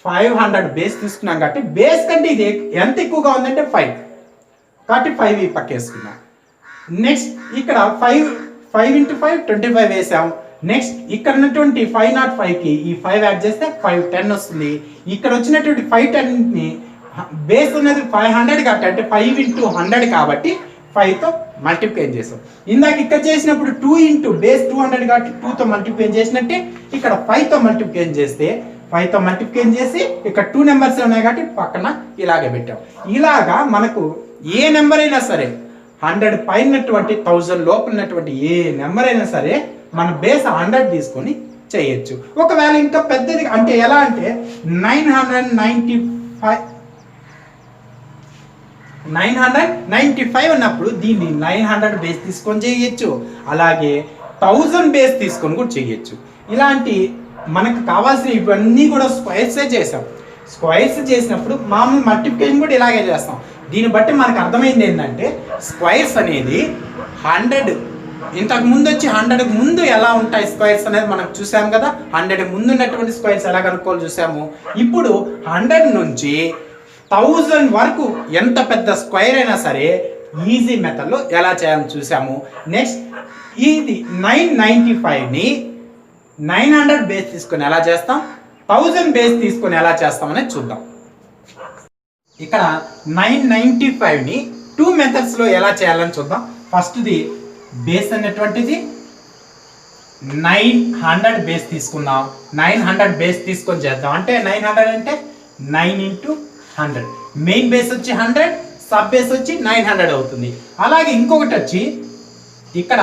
Speaker 1: 500 బేస్ తీసుకున్నాం కాబట్టి బేస్ కంటే ఇది ఎంత ఎక్కువగా ఉందంటే 5, కాబట్టి 5 ఈ పక్క వేసుకున్నాం. నెక్స్ట్ ఇక్కడ 5 ఇంటూ 5 25 వేసాం. నెక్స్ట్ ఇక్కడ ఉన్నటువంటి 505కి ఈ 5 యాడ్ చేస్తే 510 వస్తుంది. ఇక్కడ వచ్చినటువంటి 510ని బేస్ ఉన్నది 500 కాబట్టి అంటే 5 ఇంటూ 100 కాబట్టి 5తో మల్టిప్లై చేసాం. ఇందాక ఇక్కడ చేసినప్పుడు 2 ఇంటూ బేస్ 200 కాబట్టి 2తో మల్టిప్లై చేసినట్టే ఇక్కడ 5తో మల్టిప్లై చేస్తే 5తో మల్టిప్లై చేసి ఇక్కడ 2 నెంబర్స్ ఉన్నాయి కాబట్టి పక్కన ఇలాగే పెట్టాం. ఇలాగా మనకు ఏ నెంబర్ అయినా సరే 100 పైనటువంటి 1000 లోపల ఉన్నటువంటి ఏ నెంబర్ అయినా సరే మన బేస్ 100 తీసుకొని చేయొచ్చు. ఒకవేళ ఇంకా పెద్దది అంటే ఎలా అంటే 995 ఉన్నప్పుడు దీన్ని 900 బేస్ తీసుకొని చేయొచ్చు. అలాగే 1000 బేస్ తీసుకొని కూడా చేయొచ్చు. ఇలాంటి మనకు కావాల్సిన ఇవన్నీ కూడా స్క్వేర్సే చేసాం. స్క్వేర్స్ చేసినప్పుడు మామూలు మల్టిప్లికేషన్ కూడా ఇలాగే చేస్తాం. దీన్ని బట్టి మనకు అర్థమైంది ఏంటంటే స్క్వేర్స్ అనేది 100 ఇంతకు ముందు వచ్చి 100కి ముందు ఎలా ఉంటాయి స్క్వేర్స్ అనేది మనం చూసాం కదా. 100 ముందు ఉన్నటువంటి స్క్వేర్స్ ఎలా కనుక్కోవాలి చూసాము. ఇప్పుడు 100 నుంచి 1000 వరకు ఎంత పెద్ద స్క్వేర్ అయినా సరే ఈజీ మెథడ్లో ఎలా చేయాలని చూసాము. నెక్స్ట్ ఇది 995ని 900 బేస్ తీసుకొని ఎలా చేస్తాం, 1000 బేస్ తీసుకొని ఎలా చేస్తాం అనేది చూద్దాం. ఇక్కడ 995ని 2 మెథడ్స్లో ఎలా చేయాలని చూద్దాం. ఫస్ట్ది బేస్ అనేటువంటిది 900 బేస్ తీసుకుందాం. 900 బేస్ తీసుకొని చేద్దాం. అంటే 900 అంటే 9 ఇంటూ 100. మెయిన్ బేస్ వచ్చి 100, సబ్ బేస్ వచ్చి 900 అవుతుంది. అలాగే ఇంకొకటి వచ్చి ఇక్కడ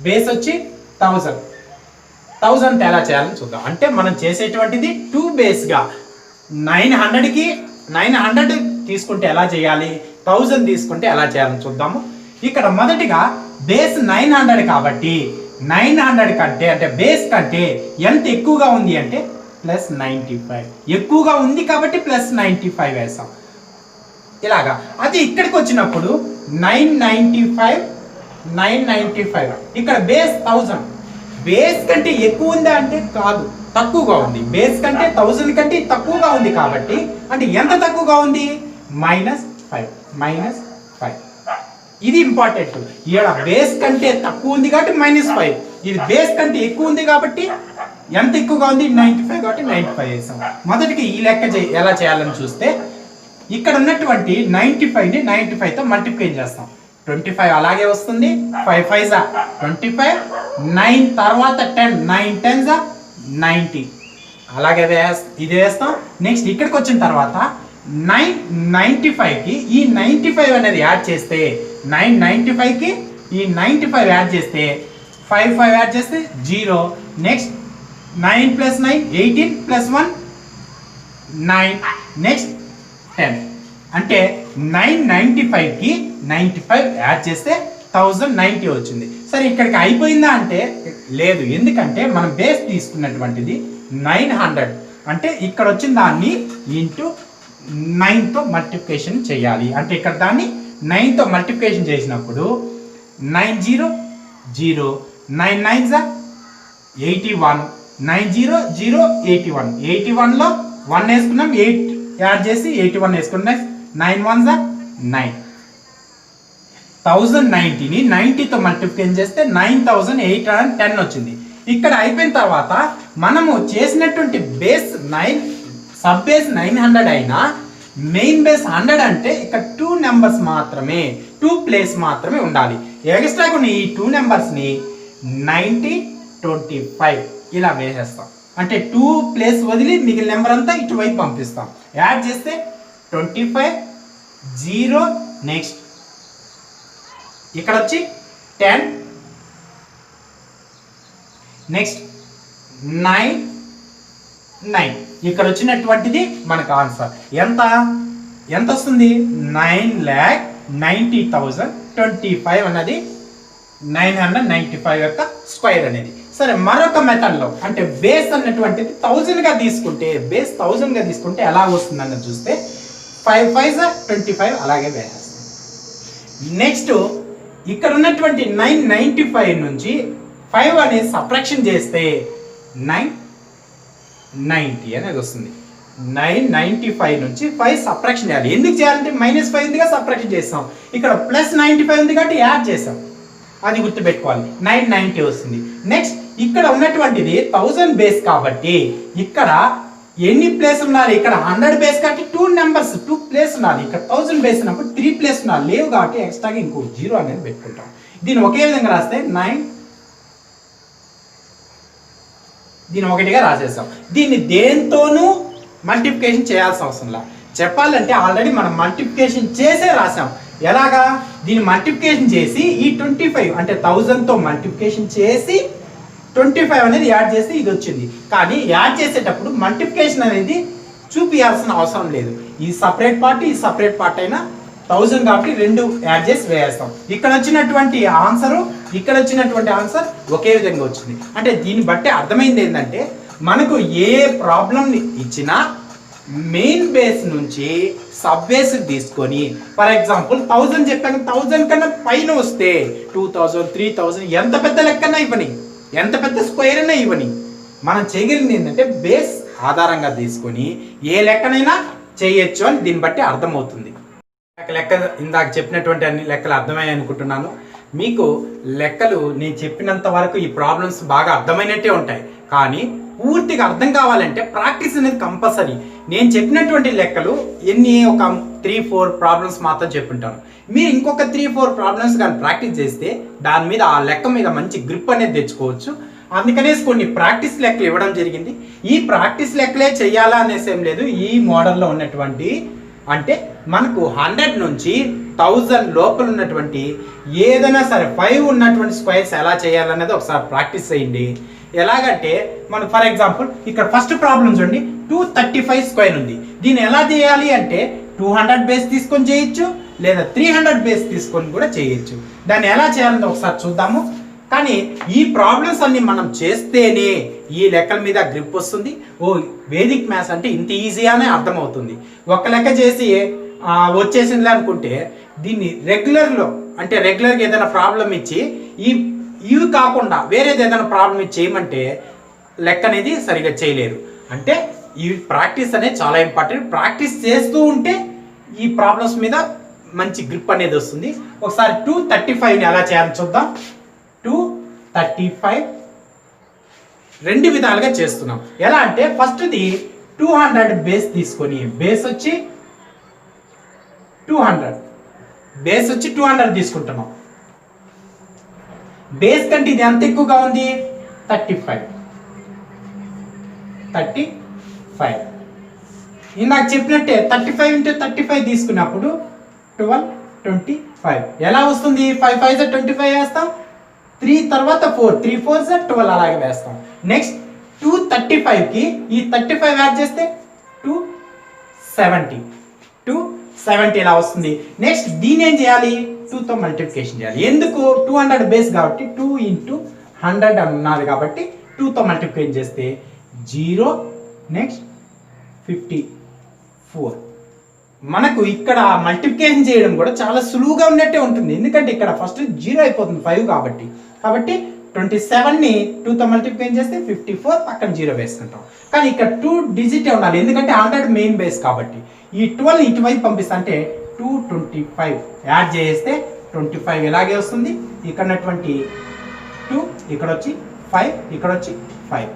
Speaker 1: బేస్ వచ్చి 1000 ఎలా చేయాలని చూద్దాం. అంటే మనం చేసేటువంటిది 2 బేస్గా 900కి 900 తీసుకుంటే ఎలా చేయాలి, 1000 తీసుకుంటే ఎలా చేయాలని చూద్దాము. ఇక్కడ మొదటిగా బేస్ 900 కాబట్టి 900 కంటే అంటే బేస్ కంటే ఎంత ఎక్కువగా ఉంది అంటే +95 ఎక్కువగా ఉంది కాబట్టి +95 వేసాం. ఇలాగా అది ఇక్కడికి వచ్చినప్పుడు 995 ఇక్కడ బేస్ 1000 బేస్ కంటే ఎక్కువ ఉందా అంటే కాదు, తక్కువగా ఉంది. బేస్ కంటే 1000 కంటే తక్కువగా ఉంది కాబట్టి అంటే ఎంత తక్కువగా ఉంది -5 ఇది ఇంపార్టెంట్. ఇక్కడ బేస్ కంటే తక్కువ ఉంది కాబట్టి -5, ఇది బేస్ కంటే ఎక్కువ ఉంది కాబట్టి ఎంత ఎక్కువగా ఉంది 95 కాబట్టి 95 వేసాం. మొదటికి ఈ లెక్క ఎలా చేయాలని చూస్తే ఇక్కడ ఉన్నటువంటి 95ని 95తో మల్టిప్లై చేస్తాం. 25 అలాగే వస్తుంది. 5 5 25, 9 తర్వాత 10, 9 10 90 అలాగే ఇది వేస్తాం. నెక్స్ట్ ఇక్కడికి వచ్చిన తర్వాత 995కి ఈ 95 అనేది యాడ్ చేస్తే 995కి ఈ 95 యాడ్ చేస్తే 5 యాడ్ చేస్తే 0. నెక్స్ట్ 9 + 9 18 + 1 9. నెక్స్ట్ 10 అంటే 995కి 95 యాడ్ చేస్తే 1090 వచ్చింది. సరే ఇక్కడికి అయిపోయిందా అంటే లేదు, ఎందుకంటే మనం బేస్ తీసుకున్నటువంటిది 900 అంటే ఇక్కడ వచ్చిన దాన్ని ఇంటూ 9తో మల్టిప్లికేషన్ చేయాలి. అంటే ఇక్కడ దాన్ని 9తో మల్టిప్లికేషన్ చేసినప్పుడు 9 0 0 9 9 81 9 0 0 81 81లో 1 వేసుకున్నాం, 8 యాడ్ చేసి 81 వేసుకున్నాం. 9 1 9 1090ని 90తో మల్టిప్లికేషన్ చేస్తే 9810 వచ్చింది. ఇక్కడ అయిపోయిన తర్వాత మనము చేసినటువంటి బేస్ 9 సబ్ బేస్ 900 అయినా మెయిన్ బేస్ 100 అంటే ఇక్కడ 2 నెంబర్స్ మాత్రమే 2 ప్లేస్ మాత్రమే ఉండాలి. ఎక్స్ట్రా కొన్ని ఈ 2 నెంబర్స్ని 90 25 ఇలా వేసేస్తాం. అంటే 2 ప్లేస్ వదిలి మిగిలిన నెంబర్ అంతా ఇటువైపు పంపిస్తాం. యాడ్ చేస్తే 25 0 నెక్స్ట్ ఇక్కడ వచ్చి 10 నెక్స్ట్ 9 9 ఇక్కడ వచ్చినటువంటిది మనకు ఆన్సర్ ఎంత వస్తుంది 9,90,025 అన్నది 995 యొక్క స్క్వేర్ అనేది. సరే మరొక మెథడ్లో అంటే బేస్ అన్నటువంటిది 1000గా తీసుకుంటే బేస్ 1000గా తీసుకుంటే ఎలా వస్తుంది అన్నది చూస్తే 5 5 25 అలాగే వేసేస్తాం. నెక్స్ట్ ఇక్కడ ఉన్నటువంటి 995 నుంచి 5 అనేది సబ్ట్రాక్షన్ చేస్తే 990 అనేది వస్తుంది. 995 నుంచి 5 సబ్ట్రాక్షన్ చేయాలి. ఎందుకు చేయాలంటే -5 ఉందిగా సబ్ట్రాక్షన్ చేస్తాం, ఇక్కడ +95 ఉంది కాబట్టి యాడ్ చేసాం, అది గుర్తుపెట్టుకోవాలి. 990 వస్తుంది. నెక్స్ట్ ఇక్కడ ఉన్నటువంటిది 1000 బేస్ కాబట్టి ఇక్కడ ఎన్ని ప్లేస్ ఉండాలి, ఇక్కడ 100 బేస్ కాబట్టి 2 ప్లేస్ ఉండాలి. ఇక్కడ 1000 బేస్ ఉన్నప్పుడు 3 ప్లేస్ ఉండాలి, లేవు కాబట్టి ఎక్స్ట్రాగా ఇంకో 0 అనేది పెట్టుకుంటాం. దీన్ని ఒకే విధంగా రాస్తే 9 దీన్ని ఒకటిగా రాసేస్తాం. దీన్ని దేంతోనూ మల్టిప్లికేషన్ చేయాల్సిన అవసరం లేదు. చెప్పాలంటే ఆల్రెడీ మనం మల్టిప్లికేషన్ చేసే రాసాం. ఎలాగా, దీన్ని మల్టిప్లికేషన్ చేసి ఈ 25 అంటే 1000తో మల్టిప్లికేషన్ చేసి 25 అనేది యాడ్ చేస్తే ఇది వచ్చింది. కానీ యాడ్ చేసేటప్పుడు మల్టిప్లికేషన్ అనేది చూపించాల్సిన అవసరం లేదు. ఈ సపరేట్ పార్ట్ ఈ సపరేట్ పార్ట్ అయినా 1000 కాబట్టి 2 యాడ్ చేసి వేస్తాం. ఇక్కడ వచ్చినటువంటి ఆన్సర్ ఇక్కడ వచ్చినటువంటి ఆన్సర్ ఒకే విధంగా వచ్చింది. అంటే దీన్ని బట్టి అర్థమైంది ఏంటంటే మనకు ఏ ప్రాబ్లంని ఇచ్చినా మెయిన్ బేస్ నుంచి సబ్ బేస్ తీసుకొని, ఫర్ ఎగ్జాంపుల్ 1000 చెప్పాను, 1000 కన్నా పైన వస్తే 2000 3000 ఎంత పెద్ద లెక్కన్నా ఇవ్వని, ఎంత పెద్ద స్క్వేర్ అయినా ఇవ్వని, మనం చేయగలిగింది ఏంటంటే బేస్ ఆధారంగా తీసుకొని ఏ లెక్కనైనా చేయొచ్చు అని దీన్ని బట్టి అర్థమవుతుంది. లెక్క ఇందాక చెప్పినటువంటి అన్ని లెక్కలు అర్థమయ్యాయి అనుకుంటున్నాను. మీకు లెక్కలు నేను చెప్పినంత వరకు ఈ ప్రాబ్లమ్స్ బాగా అర్థమైనట్టే ఉంటాయి. కానీ పూర్తిగా అర్థం కావాలంటే ప్రాక్టీస్ అనేది కంపల్సరీ. నేను చెప్పినటువంటి లెక్కలు ఒక 3-4 ప్రాబ్లమ్స్ మాత్రం చెప్పుంటాను. మీరు ఇంకొక 3-4 ప్రాబ్లమ్స్ కానీ ప్రాక్టీస్ చేస్తే దాని మీద ఆ లెక్క మీద మంచి గ్రిప్ అనేది తెచ్చుకోవచ్చు. అందుకనేసి కొన్ని ప్రాక్టీస్ లెక్కలు ఇవ్వడం జరిగింది. ఈ ప్రాక్టీస్ లెక్కలే చేయాలా అనేసి ఏం లేదు. ఈ మోడల్లో ఉన్నటువంటి అంటే మనకు 100 నుంచి 1000 లోపల ఉన్నటువంటి ఏదైనా సరే 5 ఉన్నటువంటి స్క్వేర్స్ ఎలా చేయాలనేది ఒకసారి ప్రాక్టీస్ చేయండి. ఎలాగంటే మనం ఫర్ ఎగ్జాంపుల్ ఇక్కడ ఫస్ట్ ప్రాబ్లం చూడండి, 235 స్క్వేర్ ఉంది. దీన్ని ఎలా చేయాలి అంటే 200 బేస్ తీసుకొని చేయొచ్చు, లేదా 300 బేస్ తీసుకొని కూడా చేయొచ్చు. దాన్ని ఎలా చేయాలని ఒకసారి చూద్దాము. కానీ ఈ ప్రాబ్లమ్స్ అన్ని మనం చేస్తేనే ఈ లెక్కల మీద గ్రిప్ వస్తుంది. వేదిక్ మ్యాథ్స్ అంటే ఇంత ఈజీ అనే అర్థమవుతుంది. ఒక లెక్క చేసి వచ్చేసింది అనుకుంటే దీన్ని రెగ్యులర్గా ఏదైనా ప్రాబ్లం ఇచ్చి ఇవి కాకుండా వేరేది ఏదైనా ప్రాబ్లం ఇచ్చి చేయమంటే లెక్క అనేది సరిగా చేయలేరు. అంటే ఈ ప్రాక్టీస్ అనేది చాలా ఇంపార్టెంట్. ప్రాక్టీస్ చేస్తూ ఉంటే ఈ ప్రాబ్లమ్స్ మీద మంచి గ్రిప్ అనేది వస్తుంది. ఒకసారి 235ని ఎలా చేయాలని చూద్దాం. 235 రెండు విధాలుగా చేస్తున్నాం. ఎలా అంటే ఫస్ట్ది 200 బేస్ తీసుకొని, బేస్ వచ్చి 200 తీసుకుంటున్నాం. బేస్ కంటే ఇది ఎంత ఎక్కువగా ఉంది, 35. ఇందాక చెప్పినట్టే 35 × 35 తీసుకున్నప్పుడు 12 25 ఎలా వస్తుంది. 5 5 25 వేస్తాం, 3 తర్వాత 4 3 4 12 అలాగే వేస్తాం. నెక్స్ట్ 235కి ఈ 35 యాడ్ చేస్తే 270 ఇలా వస్తుంది. నెక్స్ట్ దీని ఏం చేయాలి, 2తో మల్టిప్లికేషన్ చేయాలి. ఎందుకు, 200 బేస్ కాబట్టి 2 × 100 అన్నది కాబట్టి 2తో మల్టిప్లికేషన్ చేస్తే 0. నెక్స్ట్ 54. మనకు ఇక్కడ మల్టిప్లికేషన్ చేయడం కూడా చాలా సులువుగా ఉన్నట్టే ఉంటుంది. ఎందుకంటే ఇక్కడ ఫస్ట్ 0 అయిపోతుంది 5 కాబట్టి 27ని 2తో మల్టిప్లికేషన్ చేస్తే 54, పక్కన 0 వేసుకుంటాం. కానీ ఇక్కడ 2 డిజిటే ఉండాలి, ఎందుకంటే 100 మెయిన్ బేస్ కాబట్టి. ఈ 12 ఇటువైపు పంపిస్తా అంటే 225 యాడ్ చేస్తే 25 ఇలాగే వస్తుంది. ఇక్కడ ఉన్నటువంటి 2 ఇక్కడ వచ్చి 5 ఇక్కడ వచ్చి 5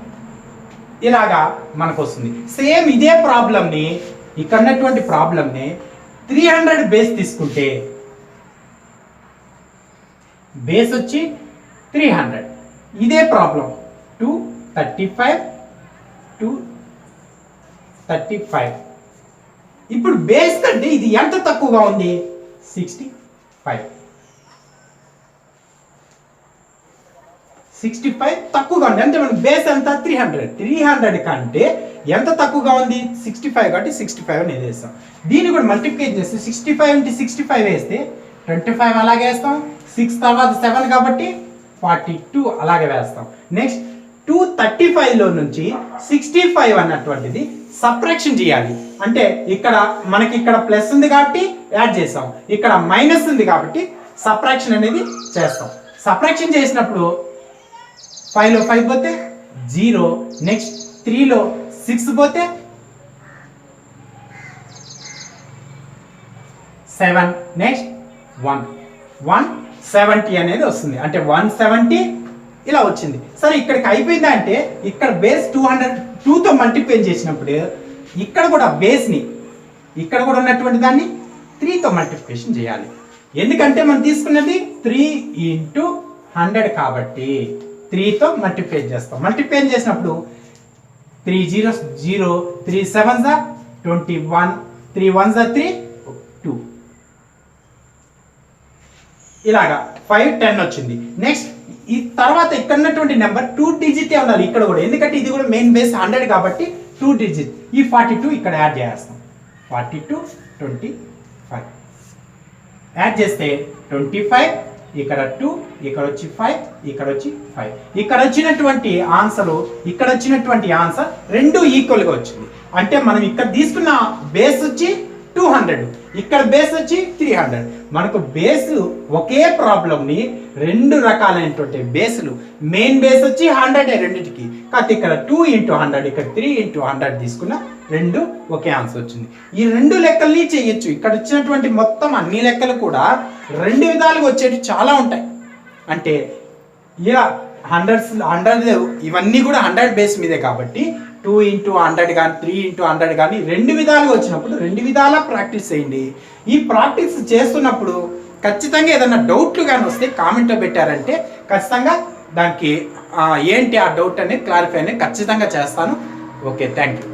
Speaker 1: ఇలాగా మనకు వస్తుంది. సేమ్ ఇదే ప్రాబ్లంని ఇక్కడ ఉన్నటువంటి ప్రాబ్లంని 300 బేస్ తీసుకుంటే బేస్ వచ్చి 300. ఇదే ప్రాబ్లం 235. ఇప్పుడు బేస్ కంటే ఇది ఎంత తక్కువగా ఉంది, 65 తక్కువగా ఉంది. అంటే మన బేస్ ఎంత 300 కంటే ఎంత తక్కువగా ఉంది 65 కాబట్టి 65 అని వేస్తాం. దీన్ని కూడా మల్టిప్లికేషన్ చేస్తే 65 × 65 వేస్తే 25 అలాగే వేస్తాం. 6 తర్వాత 7 కాబట్టి 42 అలాగే వేస్తాం. నెక్స్ట్ 235లో నుంచి 65 అన్నటువంటిది సబ్ట్రాక్షన్ చేయాలి. అంటే మనకి ఇక్కడ ప్లస్ ఉంది కాబట్టి యాడ్ చేస్తాం, ఇక్కడ మైనస్ ఉంది కాబట్టి సబ్ట్రాక్షన్ అనేది చేస్తాం. సబ్ట్రాక్షన్ చేసినప్పుడు 5లో 5 పోతే 0, నెక్స్ట్ 3లో 6 పోతే 7 నెక్స్ట్ 170 అనేది వస్తుంది. అంటే 170 ఇలా వచ్చింది. సరే ఇక్కడికి అయిపోయిందా అంటే ఇక్కడ బేస్ 202తో మల్టిప్లై చేసినప్పుడు ఇక్కడ కూడా బేస్ని ఇక్కడ కూడా ఉన్నటువంటి దాన్ని 3తో మల్టిప్లికేషన్ చేయాలి. ఎందుకంటే మనం తీసుకున్నది 3 × 100 కాబట్టి 3తో మల్టిప్లై చేస్తాం. మల్టిప్లై చేసినప్పుడు 3 0 0 3 7 21 3 1 3 2 ఇలాగా 5 10 వచ్చింది. నెక్స్ట్ ఈ తర్వాత ఇక్కడ ఉన్నటువంటి నెంబర్ 2 డిజిటే ఉండాలి ఇక్కడ కూడా, ఎందుకంటే ఇది కూడా మెయిన్ బేస్ 100 కాబట్టి 2 డిజిట్. ఈ 42 ఇక్కడ యాడ్ చేస్తాం. 42 25 యాడ్ చేస్తే 25, ఇక్కడ 2, ఇక్కడ వచ్చి 5, ఇక్కడ వచ్చి 5. ఇక్కడ వచ్చినటువంటి ఆన్సర్ రెండు ఈక్వల్గా వచ్చింది. అంటే మనం ఇక్కడ తీసుకున్న బేస్ వచ్చి 200, ఇక్కడ బేస్ వచ్చి 300. మనకు బేస్ ఒకే ప్రాబ్లంని రెండు రకాలైనటువంటి బేస్లు, మెయిన్ బేస్ వచ్చి 100 రెండింటికి, కాకపోతే ఇక్కడ 2 × 100 ఇక్కడ 3 × 100 తీసుకున్న రెండు ఒకే ఆన్సర్ వచ్చింది. ఈ రెండు లెక్కల్ని చేయొచ్చు. ఇక్కడ వచ్చినటువంటి మొత్తం అన్ని లెక్కలు కూడా రెండు విధాలుగా వచ్చేవి చాలా ఉంటాయి. అంటే ఇలా 100 ఇవన్నీ కూడా 100 బేస్ మీదే కాబట్టి 2 × 100 కానీ 3 × 100 కానీ రెండు విధాలుగా వచ్చినప్పుడు రెండు విధాలా ప్రాక్టీస్ చేయండి. ఈ ప్రాక్టీస్ చేస్తున్నప్పుడు ఖచ్చితంగా ఏదైనా డౌట్లు కానీ వస్తే కామెంట్లో పెట్టారంటే ఖచ్చితంగా దానికి ఏంటి ఆ డౌట్ అనేది క్లారిఫై అనేది ఖచ్చితంగా చేస్తాను. Okay, thank you.